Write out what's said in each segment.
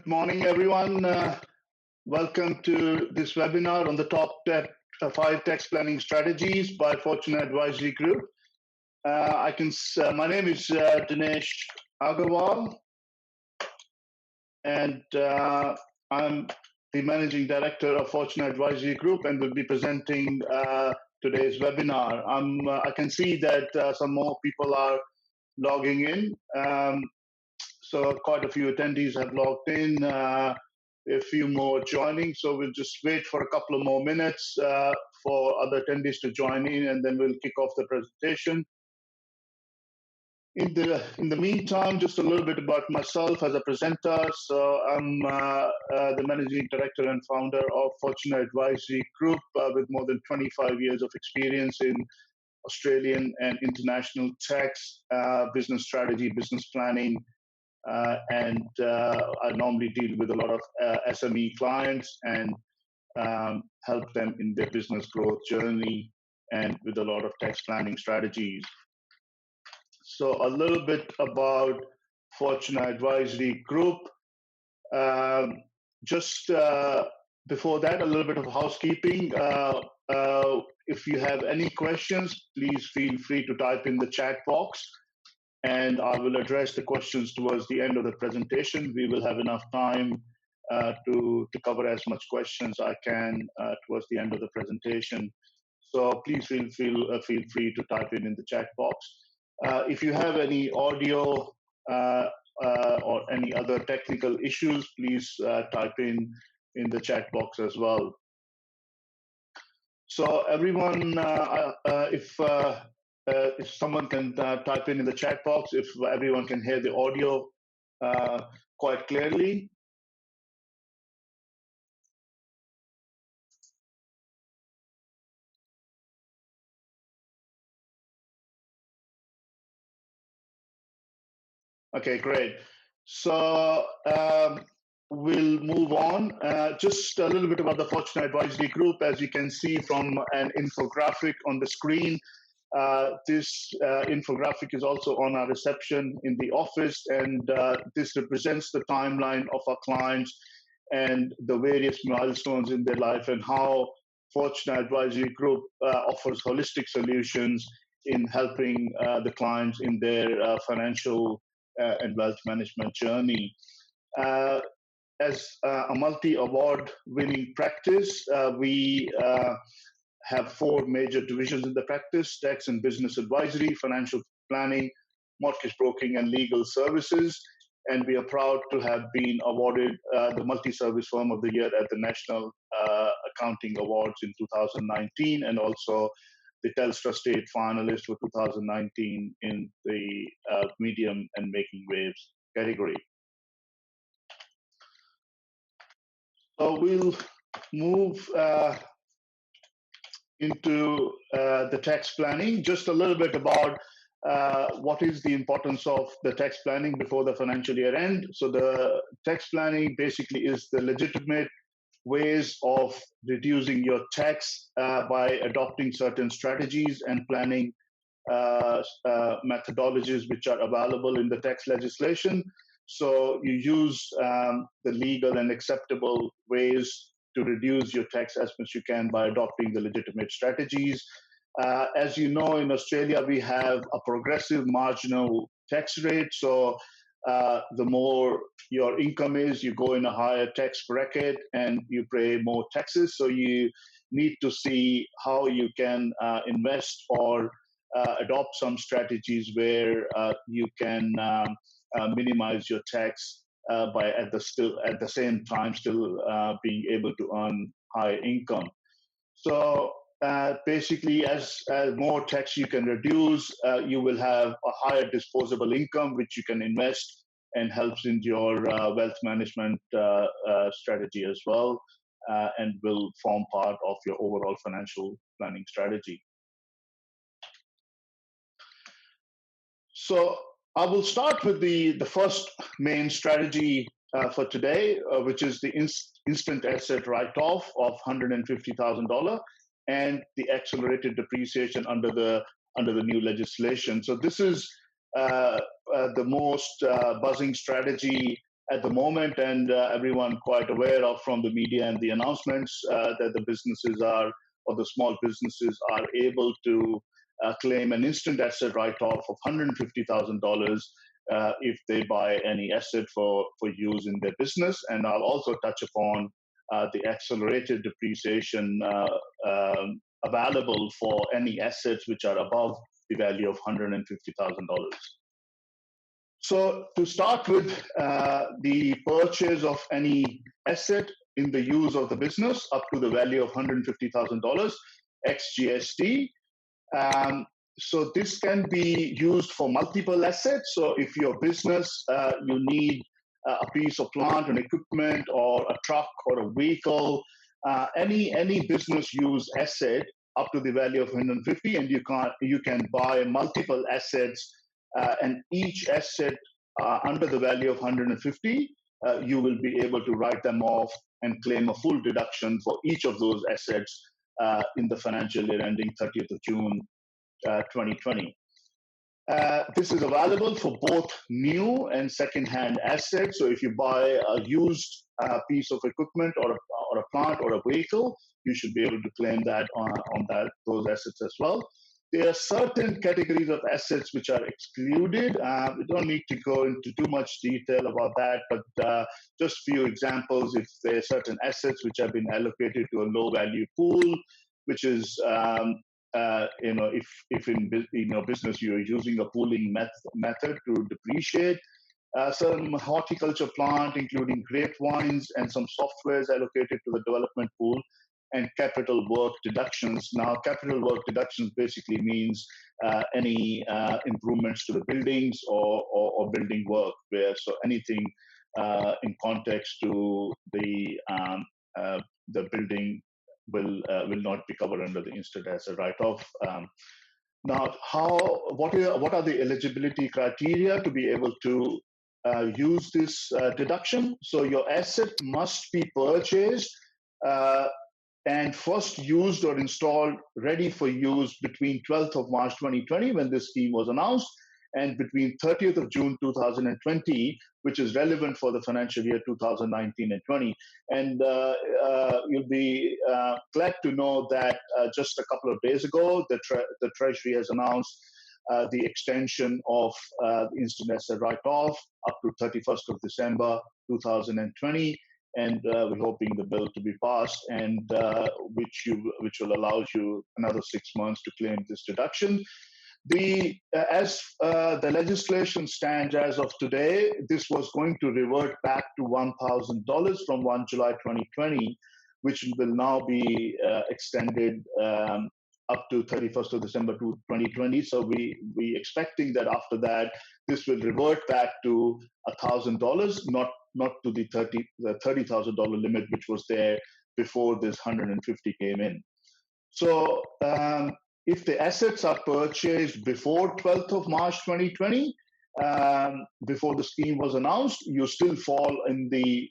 Good morning, everyone. Welcome to this webinar on the top 5 tax planning strategies by Fortuna Advisory Group. My name is Dinesh Aggarwal, and I'm the Managing Director of Fortuna Advisory Group and will be presenting today's webinar. I can see that some more people are logging in. So quite a few attendees have logged in, a few more joining. So we'll just wait for a couple of more minutes for other attendees to join in, and then we'll kick off the presentation. In the meantime, just a little bit about myself as a presenter. So I'm the Managing Director and founder of Fortuna Advisory Group with more than 25 years of experience in Australian and international tax, business strategy, business planning, and I normally deal with a lot of SME clients and help them in their business growth journey and with a lot of tax planning strategies. So a little bit about Fortuna Advisory Group. Just before that, a little bit of housekeeping. If you have any questions, please feel free to type in the chat box, and I will address the questions towards the end of the presentation. We will have enough time to cover as much questions I can towards the end of the presentation. So please feel free to type in the chat box. If you have any audio or any other technical issues, please type in the chat box as well. So everyone, if someone can type in the chat box, if everyone can hear the audio quite clearly. Okay, great. So we'll move on. Just a little bit about the Fortuna Advisory Group. As you can see from an infographic on the screen, this infographic is also on our reception in the office, and this represents the timeline of our clients and the various milestones in their life and how Fortuna Advisory Group offers holistic solutions in helping the clients in their financial and wealth management journey. As a multi-award winning practice, we have 4 major divisions in the practice: tax and business advisory, financial planning, mortgage broking, and legal services. And we are proud to have been awarded the Multi-Service Firm of the Year at the National Accounting Awards in 2019, and also the Telstra State finalist for 2019 in the medium and making waves category. So we'll move into the tax planning. Just a little bit about what is the importance of the tax planning before the financial year end. So the tax planning basically is the legitimate ways of reducing your tax by adopting certain strategies and planning methodologies which are available in the tax legislation. So you use the legal and acceptable ways to reduce your tax as much as you can by adopting the legitimate strategies. As you know, in Australia, we have a progressive marginal tax rate. So the more your income is, you go in a higher tax bracket and you pay more taxes. So you need to see how you can invest or adopt some strategies where you can minimize your tax by at the same time still being able to earn high income. So basically, as more tax you can reduce, you will have a higher disposable income, which you can invest and helps in your wealth management strategy as well, and will form part of your overall financial planning strategy. So I will start with the first main strategy for today, which is the instant asset write-off of $150,000 and the accelerated depreciation under the new legislation. So this is the most buzzing strategy at the moment, and everyone quite aware of from the media and the announcements that the businesses are, or the small businesses are able to claim an instant asset write-off of $150,000 if they buy any asset for use in their business. And I'll also touch upon the accelerated depreciation available for any assets which are above the value of $150,000. So to start with, the purchase of any asset in the use of the business up to the value of $150,000 ex GST. So this can be used for multiple assets. So if your business, you need a piece of plant and equipment or a truck or a vehicle, any business use asset up to the value of 150, and you can buy multiple assets, and each asset under the value of 150, you will be able to write them off and claim a full deduction for each of those assets in the financial year ending 30th of June 2020. This is available for both new and second-hand assets. So if you buy a used piece of equipment or a plant or a vehicle, you should be able to claim that on those assets as well. There are certain categories of assets which are excluded. We don't need to go into too much detail about that, but just a few examples. If there are certain assets which have been allocated to a low-value pool, which is if in business you're using a pooling method to depreciate, some horticulture plant, including grapevines, and some softwares allocated to the development pool, and capital work deductions. Now, capital work deductions basically means any improvements to the buildings or building work, so anything in context to the building will not be covered under the instant asset write-off. Now, what are the eligibility criteria to be able to use this deduction? So your asset must be purchased and first used or installed ready for use between 12th of March 2020, when this scheme was announced, and between 30th of June 2020, which is relevant for the financial year 2019 and 20. And you'll be glad to know that just a couple of days ago, the Treasury has announced the extension of instant asset write-off up to 31st of December 2020. And we're hoping the bill to be passed, and which will allow you another 6 months to claim this deduction. As the legislation stands as of today, this was going to revert back to $1,000 from 1 July 2020, which will now be extended up to 31st of December 2020. So we expecting that after that, this will revert back to $1,000, not to the $30,000 limit, which was there before this 150 came in. So if the assets are purchased before 12th of March 2020, before the scheme was announced, you still fall in the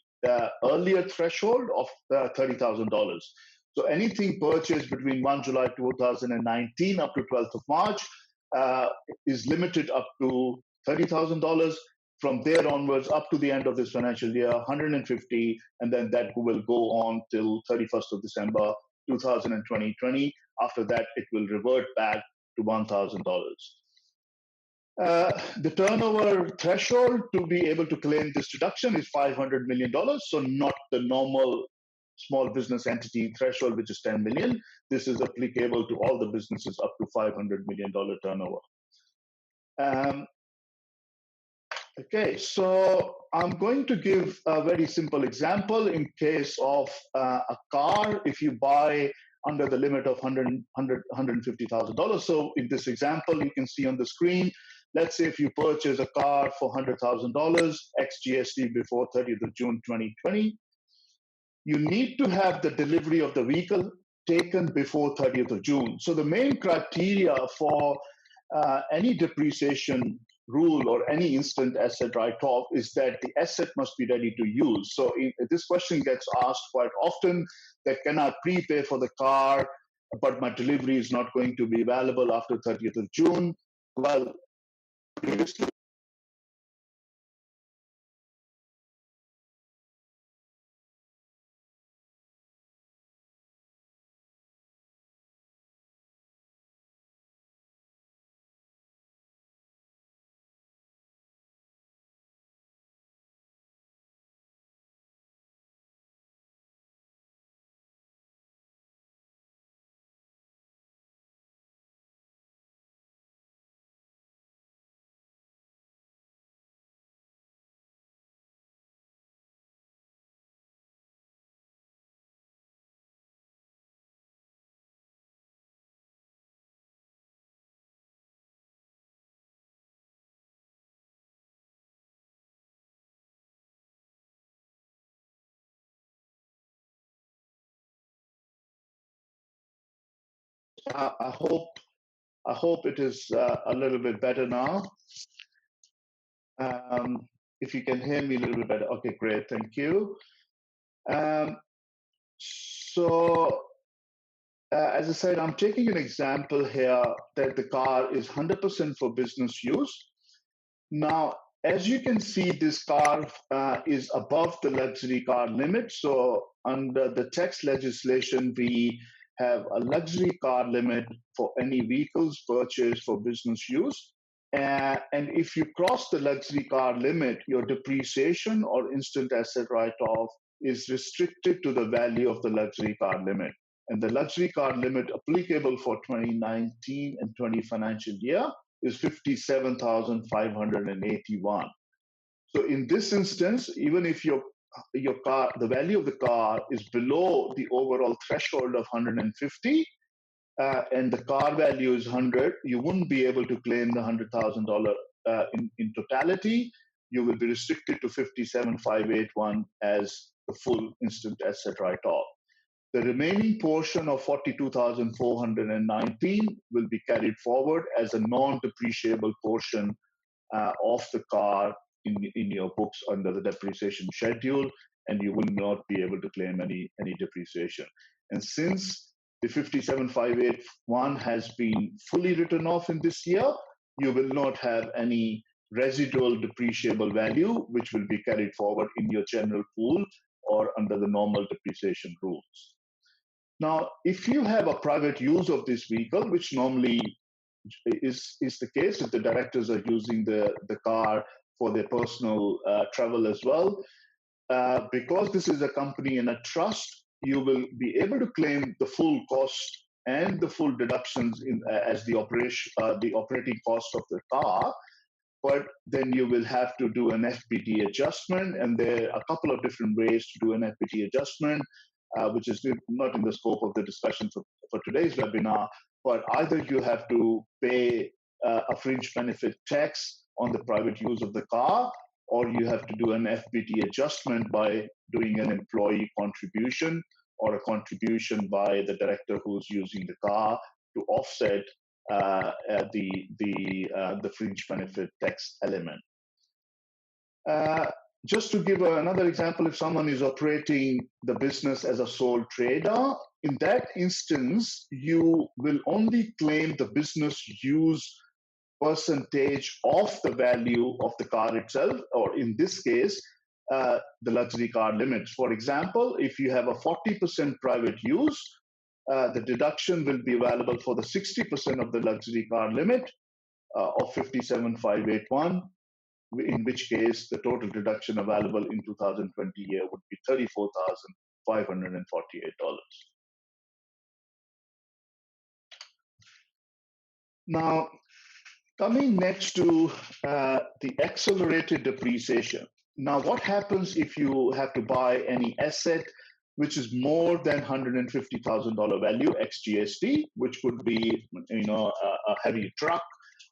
earlier threshold of $30,000. So anything purchased between 1 July 2019 up to 12th of March is limited up to $30,000. From there onwards, up to the end of this financial year, 150, and then that will go on till 31st of December 2020. After that, it will revert back to $1,000. The turnover threshold to be able to claim this deduction is $500 million, so not the normal small business entity threshold, which is 10 million. This is applicable to all the businesses up to $500 million turnover. Okay, so I'm going to give a very simple example in case of a car. If you buy under the limit of $150,000. So in this example, you can see on the screen, let's say if you purchase a car for $100,000 ex GST before 30th of June 2020, you need to have the delivery of the vehicle taken before 30th of June. So the main criteria for any depreciation rule or any instant asset write-off is that the asset must be ready to use. So this question gets asked quite often, that can I prepay for the car, but my delivery is not going to be available after 30th of June? Well, previously I hope it is a little bit better now. If you can hear me a little bit better. Okay, great. Thank you. Um, so, as I said, I'm taking an example here that the car is 100% for business use. Now, as you can see, this car is above the luxury car limit. So, under the tax legislation, we have a luxury car limit for any vehicles purchased for business use. And if you cross the luxury car limit, your depreciation or instant asset write-off is restricted to the value of the luxury car limit. And the luxury car limit applicable for 2019 and 20 financial year is 57,581. So in this instance, even if your car, the value of the car is below the overall threshold of 150, and the car value is 100, you wouldn't be able to claim the $100,000 in totality. You will be restricted to 57,581 as the full instant asset write-off. The remaining portion of 42,419 will be carried forward as a non-depreciable portion of the car in your books under the depreciation schedule, and you will not be able to claim any depreciation. And since the 57,581 has been fully written off in this year, you will not have any residual depreciable value, which will be carried forward in your general pool or under the normal depreciation rules. Now, if you have a private use of this vehicle, which normally is the case if the directors are using the car for their personal travel as well, because this is a company and a trust, you will be able to claim the full cost and the full deductions as the operating cost of the car. But then you will have to do an FBT adjustment, and there are a couple of different ways to do an FBT adjustment, which is not in the scope of the discussion for today's webinar. But either you have to pay a fringe benefit tax on the private use of the car, or you have to do an FBT adjustment by doing an employee contribution or a contribution by the director who's using the car to offset the fringe benefit tax element. Just to give another example, if someone is operating the business as a sole trader, in that instance, you will only claim the business use percentage of the value of the car itself, or in this case, the luxury car limits. For example, if you have a 40% private use, the deduction will be available for the 60% of the luxury car limit of 57,581, in which case the total deduction available in 2020 year would be $34,548. Now, coming next to the accelerated depreciation. Now, what happens if you have to buy any asset which is more than $150,000 value ex GST, which could be, a heavy truck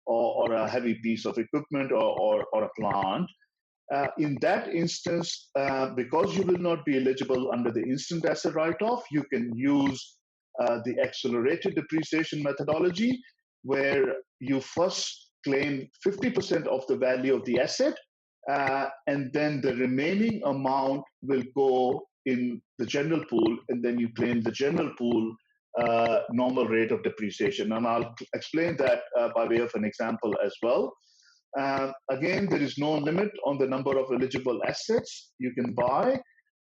or a heavy piece of equipment or a plant? In that instance, because you will not be eligible under the instant asset write-off, you can use the accelerated depreciation methodology, where you first claim 50% of the value of the asset, and then the remaining amount will go in the general pool, and then you claim the general pool normal rate of depreciation. And I'll explain that by way of an example as well. Again, there is no limit on the number of eligible assets you can buy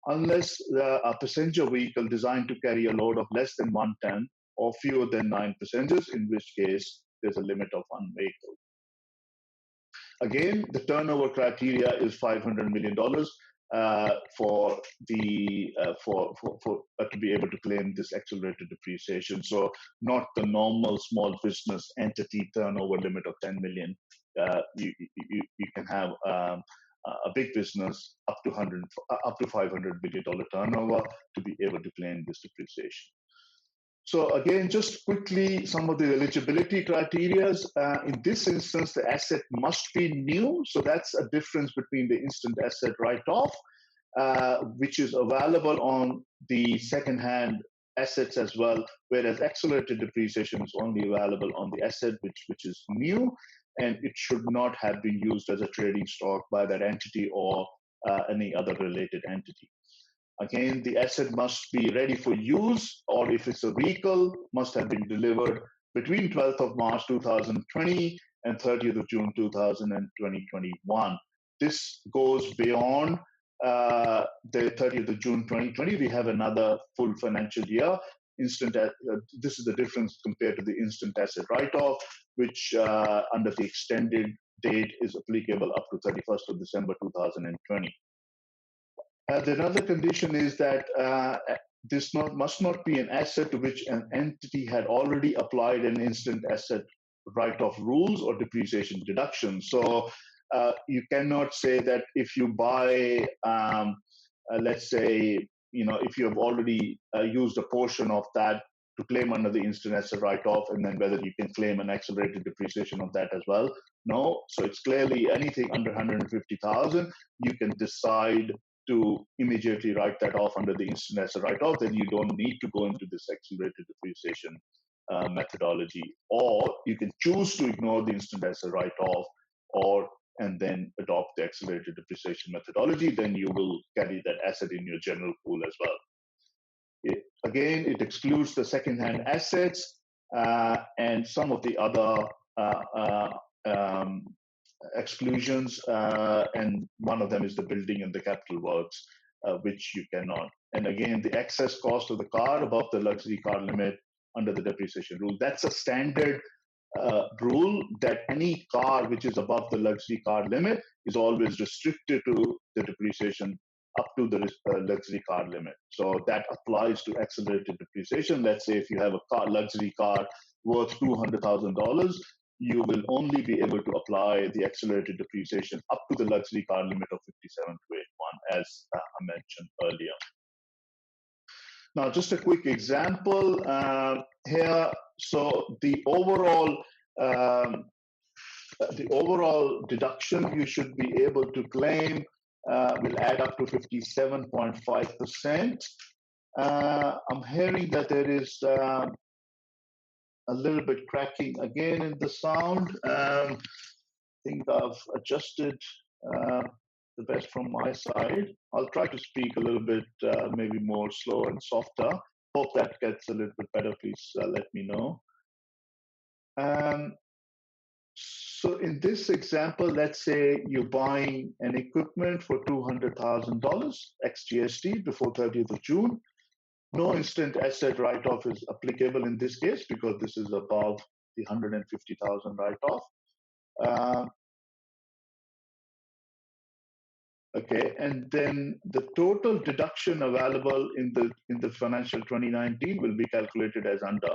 unless a passenger vehicle designed to carry a load of less than 1 ton or fewer than 9 passengers, in which case there's a limit of 1 vehicle. Again, the turnover criteria is $500 million for to be able to claim this accelerated depreciation. So not the normal small business entity turnover limit of 10 million. You can have a big business up to $500 million turnover to be able to claim this depreciation. So again, just quickly, some of the eligibility criteria. In this instance, the asset must be new. So that's a difference between the instant asset write-off, which is available on the second-hand assets as well, whereas accelerated depreciation is only available on the asset which is new, and it should not have been used as a trading stock by that entity or any other related entity. Again, the asset must be ready for use, or if it's a vehicle, must have been delivered between 12th of March 2020 and 30th of June 2021. This goes beyond the 30th of June 2020. We have another full financial year. This is the difference compared to the instant asset write-off, which under the extended date is applicable up to 31st of December 2020. Another condition is that this must not be an asset to which an entity had already applied an instant asset write-off rules or depreciation deductions. So you cannot say that if you buy, let's say, if you have already used a portion of that to claim under the instant asset write-off, and then whether you can claim an accelerated depreciation of that as well. No, so it's clearly anything under 150,000, you can decide to immediately write that off under the instant asset write-off. Then you don't need to go into this accelerated depreciation methodology, or you can choose to ignore the instant asset write-off, and then adopt the accelerated depreciation methodology. Then you will carry that asset in your general pool as well. It excludes the second-hand assets and some of the other exclusions, and one of them is the building and the capital works, which you cannot. And again, the excess cost of the car above the luxury car limit under the depreciation rule. That's a standard rule, that any car which is above the luxury car limit is always restricted to the depreciation up to the luxury car limit. So that applies to accelerated depreciation. Let's say if you have a luxury car worth $200,000, you will only be able to apply the accelerated depreciation up to the luxury car limit of 57,281, as I mentioned earlier. Now, just a quick example here. So the overall deduction you should be able to claim will add up to 57.5%. I'm hearing that there is a little bit cracking again in the sound. I think I've adjusted the best from my side. I'll try to speak a little bit, maybe more slow and softer. Hope that gets a little bit better. Please let me know. So in this example, let's say you're buying an equipment for $200,000 ex GST before 30th of June. No instant asset write-off is applicable in this case because this is above the 150,000 write-off. Okay, and then the total deduction available in the financial 2019 will be calculated as under.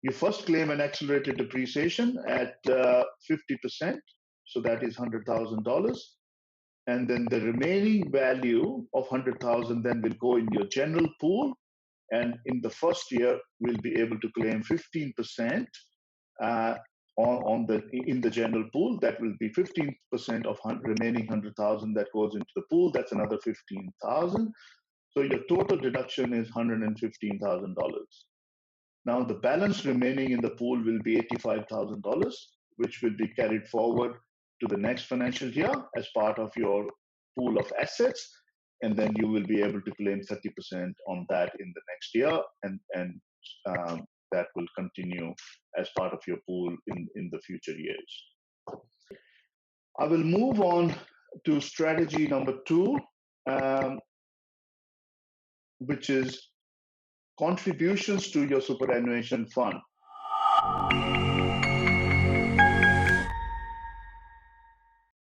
You first claim an accelerated depreciation at 50%, so that is $100,000. And then the remaining value of 100,000 then will go in your general pool. And in the first year, we'll be able to claim 15% in the general pool. That will be 15% of remaining 100,000 that goes into the pool. That's another 15,000. So your total deduction is $115,000. Now the balance remaining in the pool will be $85,000, which will be carried forward to the next financial year as part of your pool of assets, and then you will be able to claim 30% on that in the next year, and that will continue as part of your pool in the future years. I will move on to strategy number 2, which is contributions to your superannuation fund.